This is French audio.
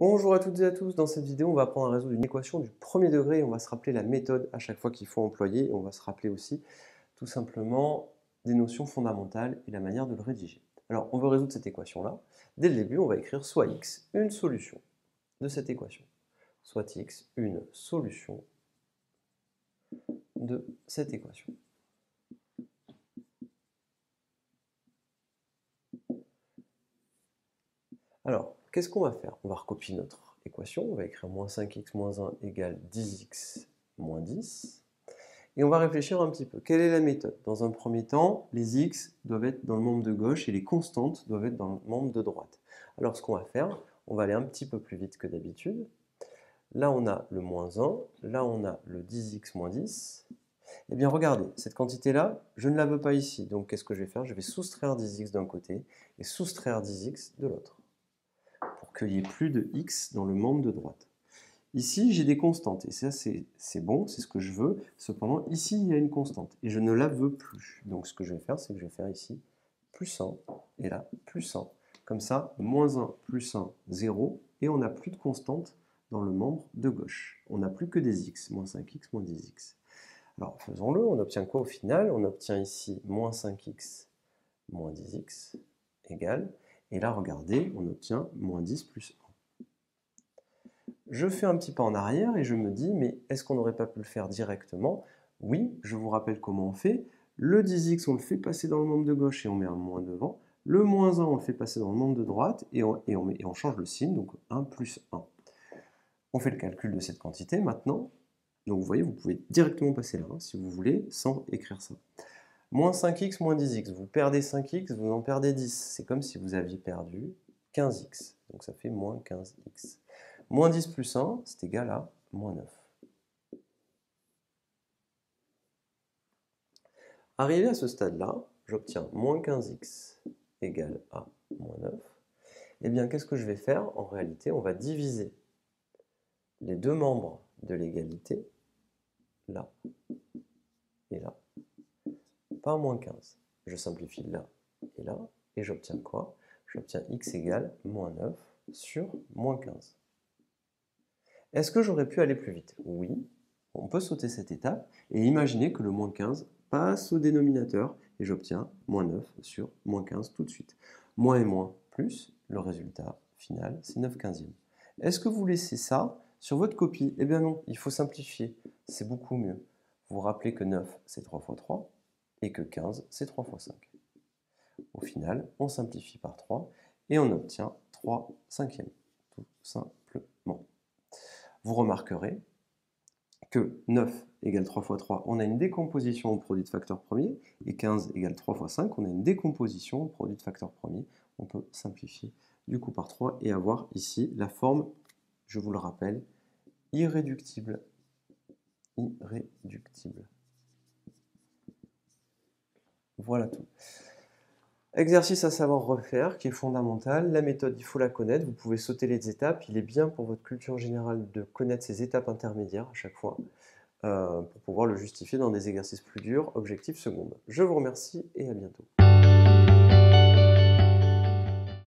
Bonjour à toutes et à tous, dans cette vidéo on va apprendre à résoudre une équation du premier degré et on va se rappeler la méthode à chaque fois qu'il faut employer et on va se rappeler aussi tout simplement des notions fondamentales et la manière de le rédiger. Alors on veut résoudre cette équation là, dès le début on va écrire soit x une solution de cette équation, soit x une solution de cette équation. Alors, qu'est-ce qu'on va faire? On va recopier notre équation, on va écrire moins 5x moins 1 égale 10x moins 10. Et on va réfléchir un petit peu. Quelle est la méthode? Dans un premier temps, les x doivent être dans le membre de gauche et les constantes doivent être dans le membre de droite. Alors ce qu'on va faire, on va aller un petit peu plus vite que d'habitude. Là on a le moins 1, là on a le 10x moins 10. Eh bien regardez, cette quantité-là, je ne la veux pas ici. Donc qu'est-ce que je vais faire? Je vais soustraire 10x d'un côté et soustraire 10x de l'autre, pour qu'il n'y ait plus de x dans le membre de droite. Ici, j'ai des constantes, et ça, c'est bon, c'est ce que je veux. Cependant, ici, il y a une constante, et je ne la veux plus. Donc, ce que je vais faire, c'est que je vais faire ici plus 1, et là, plus 1. Comme ça, moins 1, plus 1, 0, et on n'a plus de constante dans le membre de gauche. On n'a plus que des x, moins 5x, moins 10x. Alors, faisons-le, on obtient quoi au final? On obtient ici moins 5x, moins 10x, égale, et là, regardez, on obtient moins 10 plus 1. Je fais un petit pas en arrière et je me dis, mais est-ce qu'on n'aurait pas pu le faire directement? Oui, je vous rappelle comment on fait. Le 10x, on le fait passer dans le membre de gauche et on met un moins devant. Le moins 1, on le fait passer dans le membre de droite et on change le signe, donc 1 plus 1. On fait le calcul de cette quantité maintenant. Donc vous voyez, vous pouvez directement passer là, si vous voulez, sans écrire ça. Moins 5x, moins 10x. Vous perdez 5x, vous en perdez 10. C'est comme si vous aviez perdu 15x. Donc ça fait moins 15x. Moins 10 plus 1, c'est égal à moins 9. Arrivé à ce stade-là, j'obtiens moins 15x égale à moins 9. Eh bien, qu'est-ce que je vais faire? En réalité, on va diviser les deux membres de l'égalité, là et là, par moins 15. Je simplifie là, et j'obtiens quoi? J'obtiens x égale moins 9 sur moins 15. Est-ce que j'aurais pu aller plus vite? Oui, on peut sauter cette étape et imaginer que le moins 15 passe au dénominateur et j'obtiens moins 9 sur moins 15 tout de suite. Moins et moins plus, le résultat final, c'est 9 quinzièmes. Est-ce que vous laissez ça sur votre copie? Eh bien non, il faut simplifier, c'est beaucoup mieux. Vous vous rappelez que 9, c'est 3 fois 3 et que 15, c'est 3 fois 5. Au final, on simplifie par 3 et on obtient 3 cinquièmes, tout simplement. Vous remarquerez que 9 égale 3 fois 3, on a une décomposition au produit de facteur premier, et 15 égale 3 fois 5, on a une décomposition au produit de facteur premier. On peut simplifier du coup par 3 et avoir ici la forme, je vous le rappelle, irréductible. Irréductible. Voilà tout. Exercice à savoir refaire, qui est fondamental. La méthode, il faut la connaître. Vous pouvez sauter les étapes. Il est bien pour votre culture générale de connaître ces étapes intermédiaires à chaque fois pour pouvoir le justifier dans des exercices plus durs, objectifs secondes. Je vous remercie et à bientôt.